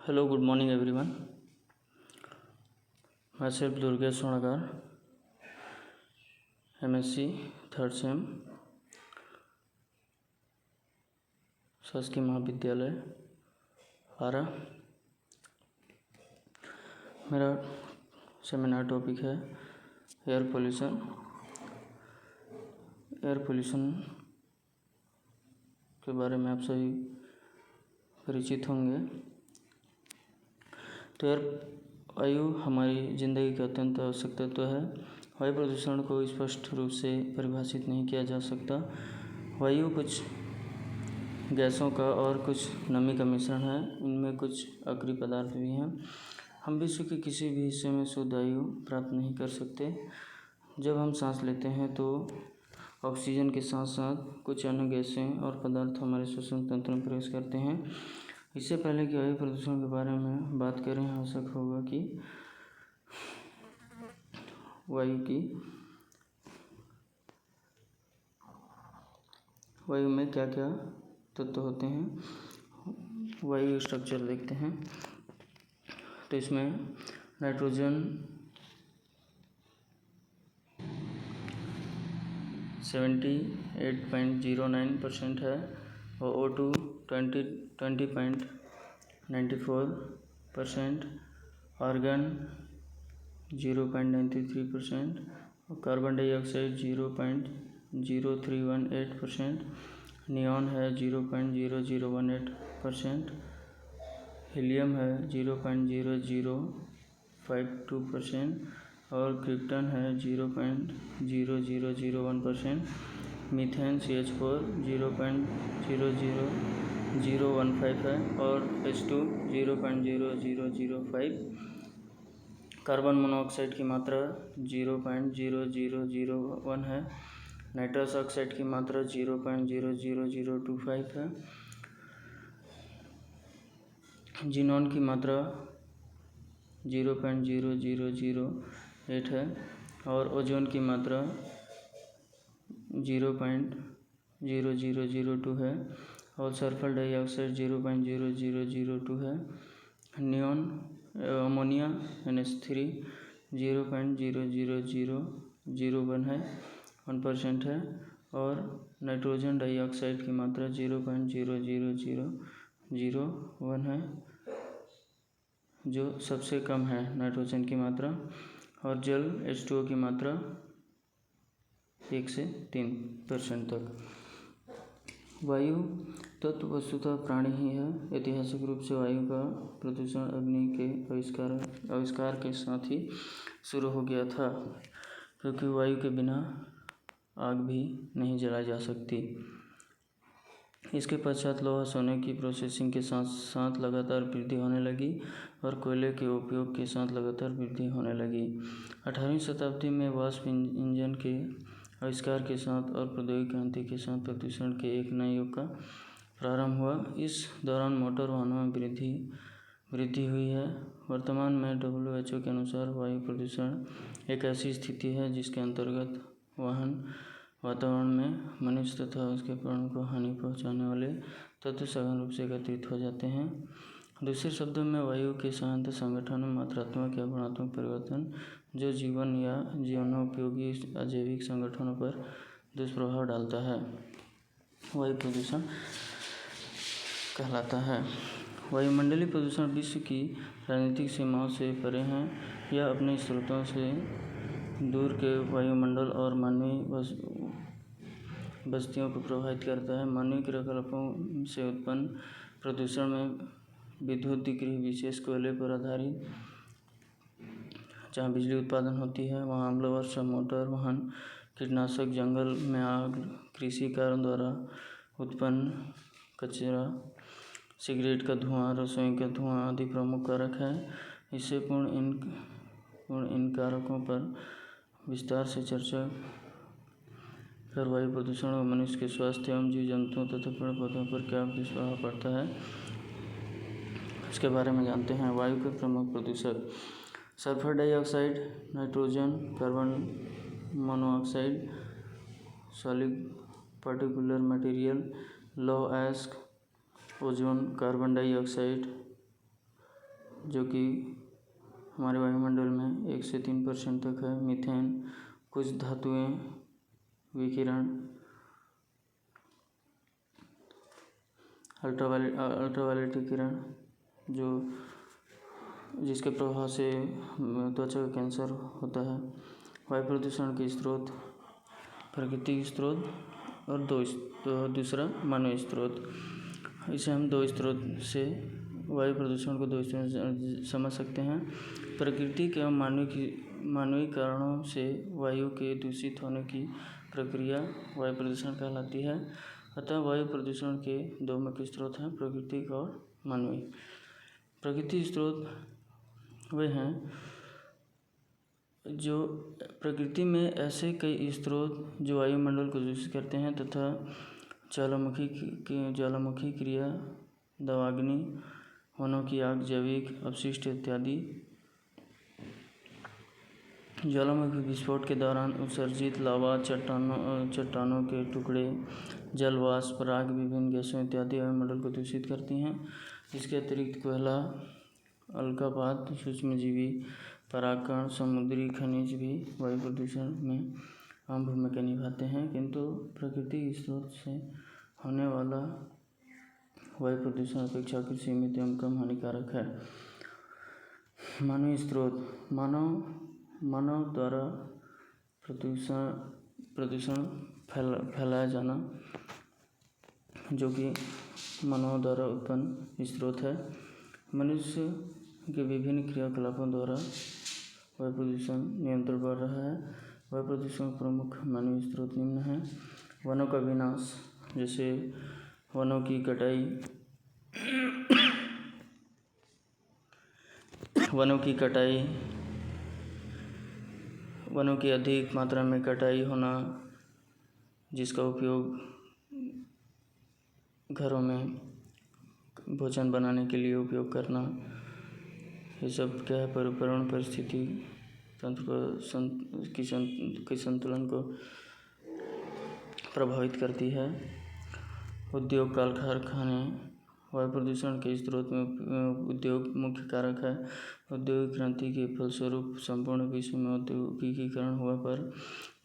Hello, good morning everyone. Myself Durgesh Sonakar, MSc third same, शासकीय महाविद्यालय आरा। मेरा seminar topic है एयर पोल्यूशन। एयर पोल्यूशन के बारे में आप सभी परिचित होंगे। तो एयर वायु हमारी ज़िंदगी का अत्यंत आवश्यक तत्व है। वायु प्रदूषण को स्पष्ट रूप से परिभाषित नहीं किया जा सकता। वायु कुछ गैसों का और कुछ नमी का मिश्रण है। इनमें कुछ अक्रिय पदार्थ भी हैं। हम विश्व के किसी भी हिस्से में शुद्ध वायु प्राप्त नहीं कर सकते। जब हम सांस लेते हैं तो ऑक्सीजन के साथ साथ कुछ अन्य गैसें और पदार्थ हमारे श्वसन तंत्र में प्रवेश करते हैं। इससे पहले कि वायु प्रदूषण के बारे में बात करें, आवश्यक होगा कि वायु में क्या क्या तत्व होते हैं। वायु स्ट्रक्चर देखते हैं तो इसमें नाइट्रोजन 78.09% है और O2 20.94%, आर्गन 0.93% और कार्बन डाइऑक्साइड 0.0318%, नियॉन है 0.0018%, हीलियम है 0.0052% और क्रिप्टन है 0.0001%, मीथेन CH4 0.00015 है और H2 0.0005, कार्बन मोनोऑक्साइड की मात्रा 0.0001 है, नाइट्रस ऑक्साइड की मात्रा 0.00025 है, जिनॉन की मात्रा 0.0008 है और ओजोन की मात्रा 0.0002 है और सल्फर डाइऑक्साइड 0.0002 है। नियॉन अमोनिया NH3 0.00001 है 1% है और नाइट्रोजन डाइऑक्साइड की मात्रा 0.00001 है, जो सबसे कम है नाइट्रोजन की मात्रा, और जल H2O की मात्रा 1 से 3% तक। वायु तत्व वस्तुतः प्राणी ही है। ऐतिहासिक रूप से वायु का प्रदूषण अग्नि के आविष्कार के साथ ही शुरू हो गया था, क्योंकि वायु के बिना आग भी नहीं जलाई जा सकती। इसके पश्चात लोहा सोने की प्रोसेसिंग के साथ साथ लगातार वृद्धि होने लगी और कोयले के उपयोग के साथ लगातार वृद्धि होने लगी। 18वीं शताब्दी में वाष्प इंजन के आविष्कार के साथ और प्रौद्योगिकी क्रांति के साथ प्रदूषण के एक नए युग का प्रारंभ हुआ। इस दौरान मोटर वाहनों में वृद्धि हुई है। वर्तमान में WHO के अनुसार वायु प्रदूषण एक ऐसी स्थिति है जिसके अंतर्गत वाहन वातावरण में मनुष्य तथा उसके प्राणों को हानि पहुंचाने वाले तत्व सघन रूप से एकत्रित हो जाते हैं। दूसरे शब्दों में, वायु के साथ संगठन में मात्रात्मक या गुणात्मक परिवर्तन जो जीवन या जीवनोपयोगी अजैविक संगठनों पर दुष्प्रभाव डालता है, वायु प्रदूषण कहलाता है। वायुमंडलीय प्रदूषण विश्व की राजनीतिक सीमाओं से परे हैं। यह अपने स्रोतों से दूर के वायुमंडल और मानवीय बस्तियों को प्रभावित करता है। मानवीय क्रियाकलापों से उत्पन्न प्रदूषण में विद्युतीकृत विशेष कोयले पर आधारित, जहाँ बिजली उत्पादन होती है वहाँ अम्ल वर्षा, मोटर वाहन, कीटनाशक, जंगल में आग, कृषि कार्यों द्वारा उत्पन्न कचरा, सिगरेट का धुआं, रसोई का धुआं आदि प्रमुख कारक हैं। इससे पूर्ण इन कारकों पर विस्तार से चर्चा कर वायु प्रदूषण और मनुष्य के स्वास्थ्य एवं जीव जंतुओं तथा पेड़ पौधों पर क्या दुष्प्रभाव पड़ता है, इसके बारे में जानते हैं। वायु के प्रमुख प्रदूषक: sulphur dioxide, nitrogen, carbon monoxide, solid particular material, लौह अयस्क, ओजोन, कार्बन डाइऑक्साइड, जो कि हमारे वायुमंडल में 1 से 3% तक है। मीथेन, कुछ धातुएं, विकिरण, अल्ट्रावायलेट किरण जिसके प्रभाव से त्वचा का कैंसर होता है। वायु प्रदूषण के स्रोत, प्राकृतिक स्रोत और दूसरा मानवीय स्रोत। इसे हम 2 स्रोत से वायु प्रदूषण को 2 स्रोत से समझ सकते हैं। प्राकृतिक एवं मानवीय कारणों से वायु के दूषित होने की प्रक्रिया वायु प्रदूषण कहलाती है। अतः वायु प्रदूषण के 2 मुख्य स्रोत हैं, प्राकृतिक और मानवीय। प्राकृतिक स्रोत वे हैं जो प्रकृति में ऐसे कई स्रोत जो वायुमंडल को दूषित करते हैं तथा ज्वालामुखी क्रिया, दावाग्नि, वनों की आग, जैविक अपशिष्ट इत्यादि। ज्वालामुखी विस्फोट के दौरान उत्सर्जित लावा, चट्टानों के टुकड़े, जल वाष्प, राख, विभिन्न गैसों इत्यादि वायुमंडल को दूषित करती हैं। इसके अतिरिक्त कोयला, अलकापात, सूक्ष्मजीवी, परागकण, समुद्री खनिज भी वायु प्रदूषण में अहम भूमिका निभाते हैं, किंतु प्राकृतिक स्रोत से होने वाला वायु प्रदूषण अपेक्षाकृत सीमित एवं कम हानिकारक है। मानवीय स्रोत, मानव द्वारा प्रदूषण फैलाया जाना, जो कि मानव द्वारा उत्पन्न स्रोत है। मनुष्य के विभिन्न क्रियाकलापों द्वारा वायु प्रदूषण नियंत्रण बढ़ रहा है। वायु प्रदूषण के प्रमुख मानवीय स्रोत निम्न हैं। वनों का विनाश, जैसे वनों की कटाई, वनों की अधिक मात्रा में कटाई होना, जिसका उपयोग घरों में भोजन बनाने के लिए उपयोग करना, ये सब क्या है, पर्यावरण परिस्थिति तंत्र के संतुलन को प्रभावित करती है। उद्योग, कल कारखाने, वायु प्रदूषण के स्रोत में उद्योग मुख्य कारक है। औद्योगिक क्रांति के फलस्वरूप संपूर्ण विश्व में औद्योगिकीकरण हुआ,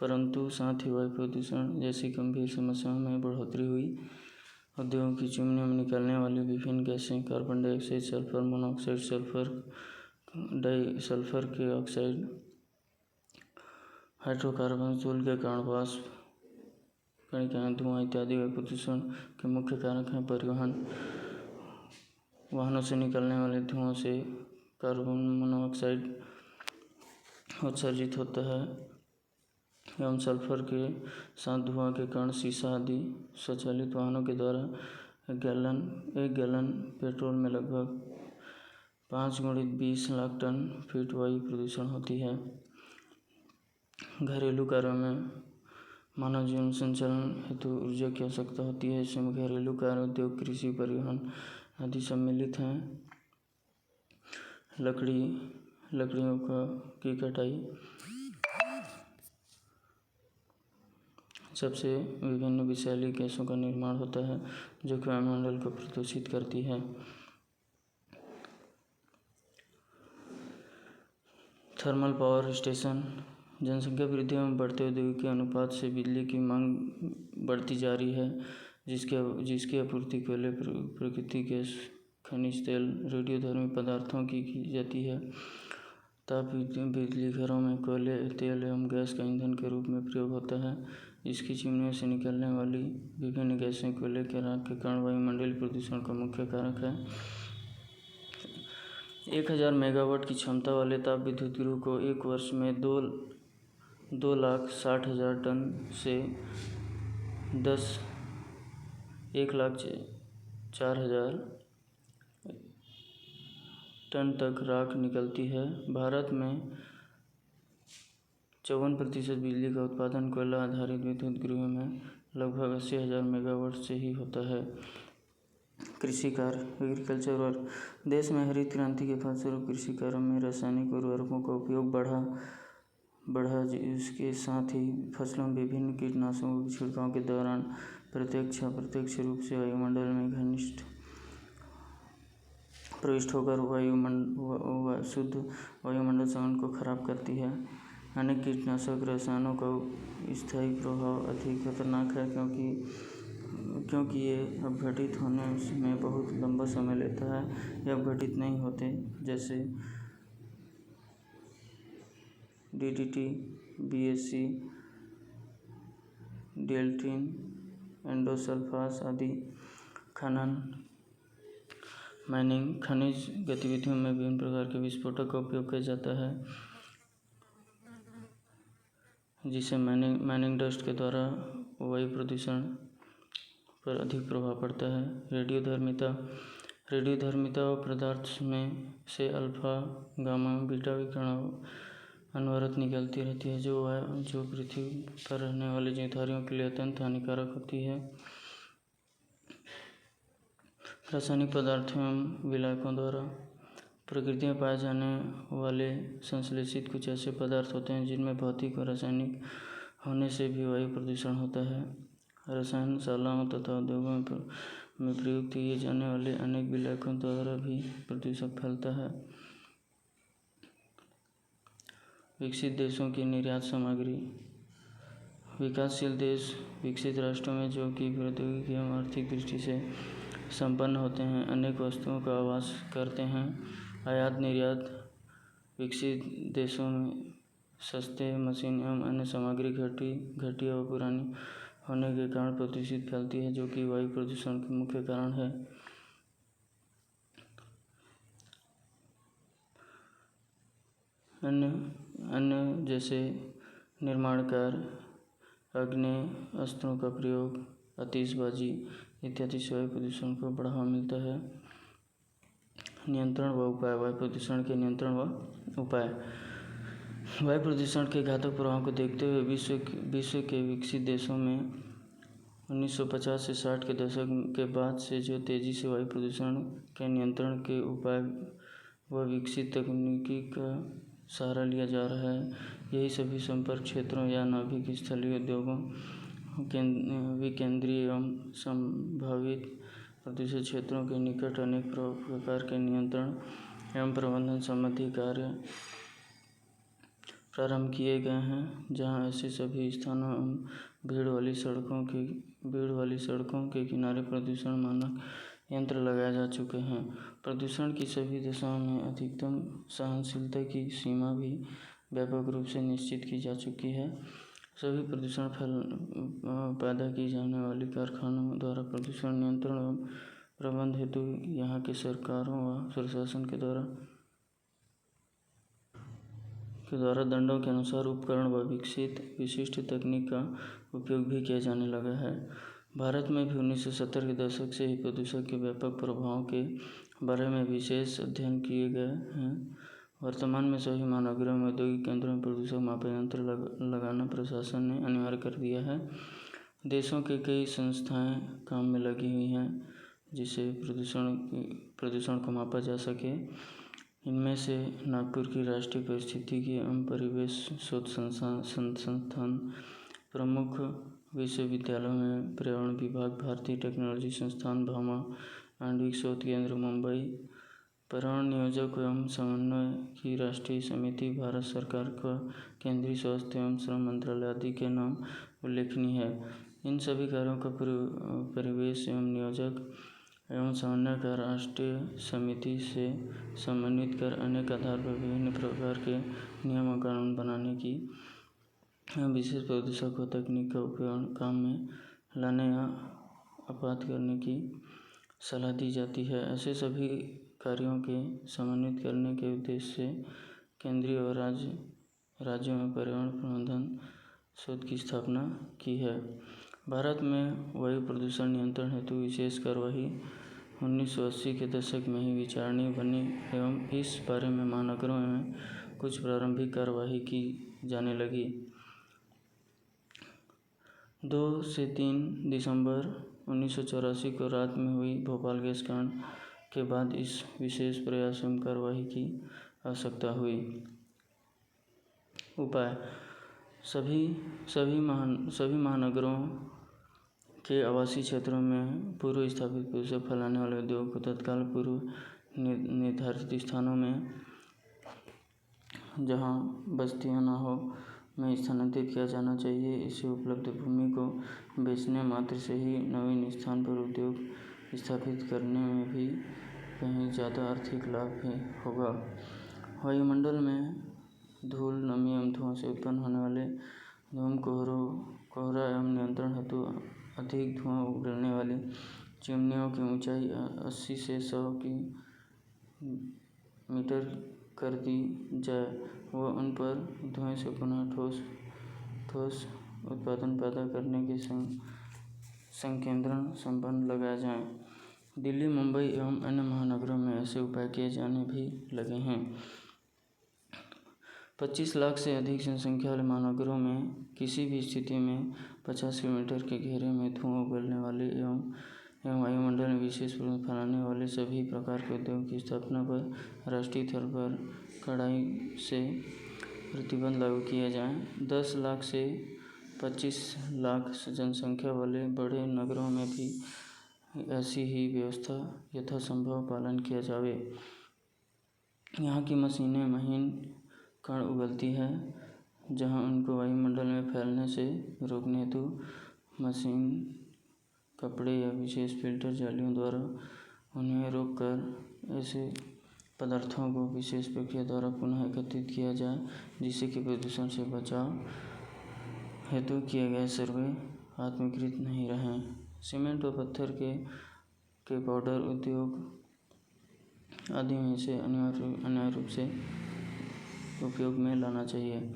परंतु साथ ही वायु प्रदूषण जैसी गंभीर समस्याओं में बढ़ोतरी हुई। उद्योगों की चिमनियों में निकलने वाली विभिन्न गैसें, carbon dioxide, sulphur monoxide, sulphur के ऑक्साइड, हाइड्रोकार्बन, जल के कारण वाष्प, कणिकाएं, धुआं इत्यादि वायु प्रदूषण के मुख्य कारक हैं। परिवहन, वाहनों से निकलने वाले धुओं से कार्बन मोनोऑक्साइड उत्सर्जित होता है एवं सल्फर के साथ धुआं के कारण शीशा आदि स्वचालित वाहनों के द्वारा 1 गैलन पेट्रोल में लगभग 5 × 20 लाख टन फीट वायु प्रदूषण होती है। घरेलू कार्यों में मानव जीवन संचालन हेतु ऊर्जा की आवश्यकता होती है। इसमें घरेलू कार्य, उद्योग, कृषि, परिवहन आदि सम्मिलित हैं। लकड़ियों की कटाई सबसे विभिन्न विषैली गैसों का निर्माण होता है, जो कि वायुमंडल को प्रदूषित करती है। थर्मल पावर स्टेशन, जनसंख्या वृद्धि एवं बढ़ते औद्योगिक अनुपात से बिजली की मांग बढ़ती जा रही है, जिसकी आपूर्ति कोयले, प्राकृतिक गैस, खनिज तेल, रेडियोधर्मी पदार्थों की जाती है। ताप बिजली घरों में कोयले, तेल एवं गैस का ईंधन के रूप में प्रयोग होता है। इसकी चिमनियों से निकलने वाली विभिन्न गैसें कोयले के राख के कारण वायुमंडलीय प्रदूषण का मुख्य कारक है। 1000 मेगावाट की क्षमता वाले ताप विद्युत गृह को एक वर्ष में 2,60,000 टन से 1,04,000 टन तक राख निकलती है। भारत में 54% बिजली का उत्पादन कोयला आधारित विद्युत गृहों में लगभग 80,000 मेगावाट से ही होता है। कृषि कार्य, एग्रीकल्चर वर्क, देश में हरित क्रांति के फलस्वरूप कृषि कार्यों में रासायनिक उर्वरकों का उपयोग बढ़ा। इसके साथ ही फसलों में विभिन्न कीटनाशकों के छिड़काव के दौरान प्रत्यक्ष अप्रत्यक्ष रूप से वायुमंडल में घनिष्ठ प्रविष्ट होकर शुद्ध वायुमंडल संबंध को खराब करती है। अनेक कीटनाशक रसायनों का स्थायी प्रभाव अधिक खतरनाक है क्योंकि ये अपघटित होने में बहुत लंबा समय लेता है। ये अपघटित नहीं होते, जैसे DDT, BSC, डिएल्ट्रिन, एंडोसल्फास आदि। खनन, माइनिंग, खनिज गतिविधियों में विभिन्न प्रकार के विस्फोटक का उपयोग किया जाता है, जिससे माइनिंग डस्ट के द्वारा वायु प्रदूषण पर अधिक प्रभाव पड़ता है। रेडियोधर्मिता और पदार्थ में से अल्फा, गामा, बीटा विकिरण अनवरत निकलती रहती है, जो पृथ्वी पर रहने वाले जीवधारियों के लिए अत्यंत हानिकारक होती है। रासायनिक पदार्थों एवं विलायकों द्वारा प्रकृति में पाए जाने वाले संश्लेषित कुछ ऐसे पदार्थ होते हैं जिनमें भौतिक और रासायनिक होने से भी वायु प्रदूषण होता है। रसायनशालाओं तथा उद्योगों में प्रयुक्त किए जाने वाले अनेक विलायकों द्वारा भी प्रदूषण फैलता है। विकसित देशों की निर्यात सामग्री। विकासशील देश विकसित राष्ट्रों में, जो कि प्रौद्योगिकी एवं आर्थिक दृष्टि से संपन्न होते हैं, अनेक वस्तुओं का आवास करते हैं। आयात निर्यात विकसित देशों में सस्ते मशीन एवं अन्य सामग्री घटिया और पुरानी होने के कारण प्रदूषित फैलती है, जो कि वायु प्रदूषण के मुख्य कारण है। अन्य जैसे निर्माण कार्य, आग्नेय अस्त्रों का प्रयोग, आतिशबाजी इत्यादि से वायु प्रदूषण को बढ़ावा मिलता है। नियंत्रण व उपाय। वायु प्रदूषण के नियंत्रण व उपाय। वायु प्रदूषण के घातक प्रभाव को देखते हुए विश्व के विकसित देशों में 1950 से 60 के दशक के बाद से जो तेजी से वायु प्रदूषण के नियंत्रण के उपाय व विकसित तकनीकी का सहारा लिया जा रहा है, यही सभी संपर्क क्षेत्रों या नाभिक स्थलीय उद्योगों, विकेंद्रीय एवं संभावित प्रदूषित क्षेत्रों के निकट अनेक प्रकार के नियंत्रण एवं प्रबंधन संबंधी कार्य प्रारंभ किए गए हैं, जहां ऐसे सभी स्थानों एवं भीड़ वाली सड़कों के किनारे प्रदूषण मानक यंत्र लगाए जा चुके हैं। प्रदूषण की सभी दशाओं में अधिकतम सहनशीलता की सीमा भी व्यापक रूप से निश्चित की जा चुकी है। सभी प्रदूषण पैदा की जाने वाली कारखानों द्वारा प्रदूषण नियंत्रण एवं प्रबंधन हेतु यहाँ के सरकारों व प्रशासन के द्वारा दंडों के अनुसार उपकरण व विशिष्ट तकनीक का उपयोग भी किया जाने लगा है। भारत में भी 1970 के दशक से ही प्रदूषण के व्यापक प्रभावों के बारे में विशेष अध्ययन किए गए हैं। वर्तमान में सभी महानगरों में औद्योगिक केंद्रों में प्रदूषण मापक यंत्र लगाना प्रशासन ने अनिवार्य कर दिया है। देशों के कई संस्थाएं काम में लगी हुई हैं जिससे प्रदूषण को मापा जा सके। इनमें से नागपुर की राष्ट्रीय पारिस्थितिकी एवं परिवेश शोध संस्थान, प्रमुख विश्वविद्यालयों में पर्यावरण विभाग, भारतीय टेक्नोलॉजी संस्थान, भामा आणविक शोध केंद्र, मुंबई, पर्यावरण नियोजक एवं समन्वय की राष्ट्रीय समिति, भारत सरकार का केंद्रीय स्वास्थ्य एवं श्रम मंत्रालय आदि के नाम उल्लेखनीय है। इन सभी कार्यों का परिवेश एवं नियोजक एवं समन्वय का राष्ट्रीय समिति से समन्वित कर अनेक आधार पर विभिन्न प्रकार के नियम और कानून बनाने की विशेष प्रदूषक व तकनीक का उपयोग काम में लाने या आपात करने की सलाह दी जाती है। ऐसे सभी कार्यों के समन्वित करने के उद्देश्य से केंद्रीय और राज्यों में पर्यावरण प्रबंधन शोध की स्थापना की है। भारत में वायु प्रदूषण नियंत्रण हेतु विशेष कार्यवाही 1980 के दशक में ही विचारणीय बनी एवं इस बारे में महानगरों में कुछ प्रारंभिक कार्यवाही की जाने लगी। 2 से 3 दिसंबर 1984 को रात में हुई भोपाल गैस कांड के बाद इस विशेष प्रयास एवं कार्यवाही की आवश्यकता हुई। उपाय। सभी महानगरों के आवासीय क्षेत्रों में पूर्व स्थापित प्रदूषण फैलाने वाले उद्योग को तत्काल पूर्व निर्धारित स्थानों में जहां बस्तियां न हो में स्थानांतरित किया जाना चाहिए। इससे उपलब्ध भूमि को बेचने मात्र से ही नवीन स्थान पर उद्योग स्थापित करने में भी कहीं ज़्यादा आर्थिक लाभ होगा। वायुमंडल में धूल, नमी एवं धुआं से उत्पन्न होने वाले कोहरा एवं नियंत्रण हेतु अधिक धुआं उगलने वाली चिमनियों की ऊंचाई 80 से 100 मीटर कर दी जाए व उन पर धुएं से पुनः ठोस उत्पादन पैदा करने के संकेंद्रण संपन्न लगाए जाएं। दिल्ली, मुंबई एवं अन्य महानगरों में ऐसे उपाय किए जाने भी लगे हैं। 25 लाख से अधिक जनसंख्या वाले महानगरों में किसी भी स्थिति में 50 किलोमीटर के घेरे में धुआं उगलने वाले एवं वायुमंडल में विशेष प्रदूषण फैलाने वाले सभी प्रकार के उद्योग की स्थापना पर राष्ट्रीय स्तर पर कड़ाई से प्रतिबंध लागू किए जाएं। 10 लाख से 25 लाख जनसंख्या वाले बड़े नगरों में भी ऐसी ही व्यवस्था यथासंभव पालन किया जावे। यहाँ की मशीनें महीन कण उगलती है, जहाँ उनको वायुमंडल में फैलने से रोकने हेतु मशीन कपड़े या विशेष फिल्टर जालियों द्वारा उन्हें रोककर ऐसे पदार्थों को विशेष प्रक्रिया द्वारा पुनः एकत्रित किया जाए, जिससे कि प्रदूषण से बचाव हेतु किए गए सर्वे आत्मीकृत नहीं रहें। सीमेंट व पत्थर के पाउडर उद्योग आदि में से अनिवार्य रूप से उपयोग में लाना चाहिए।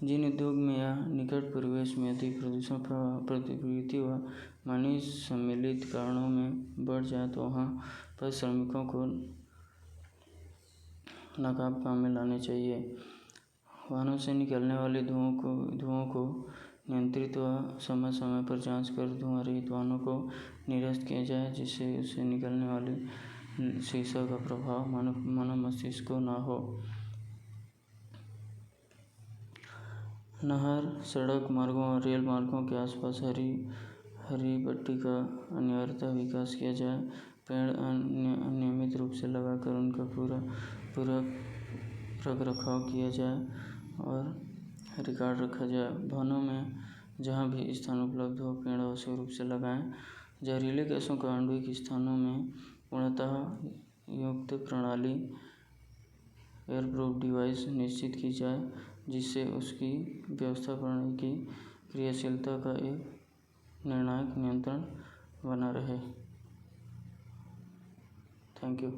जिन उद्योग में या निकट परिवेश में अधिक प्रदूषण प्रवृत्ति व मानवीय सम्मिलित कारणों में बढ़ जाए तो वहाँ पर श्रमिकों को नकाब काम में लाने चाहिए। वाहनों से निकलने वाले धुओं को नियंत्रित व समय समय पर जांच कर धुआं रहित वाहनों को निरस्त किया जाए, जिससे उससे निकलने वाले शीशा का प्रभाव मानव मस्तिष्क को न हो। नहर, सड़क मार्गों और रेल मार्गों के आसपास हरी पट्टी का अनिवार्यतः विकास किया जाए। पेड़ नियमित रूप से लगाकर उनका पूरा रखरखाव किया जाए और रिकॉर्ड रखा जाए। भवनों में जहाँ भी स्थान उपलब्ध हो पेड़ आवश्यक रूप से लगाएं। जहरीले गैसों का आणविक स्थानों में पूर्णतः युक्त प्रणाली एयरप्रूफ डिवाइस निश्चित की जाए, जिससे उसकी व्यवस्था प्रणाली की क्रियाशीलता का एक निर्णायक नियंत्रण बना रहे। Thank you.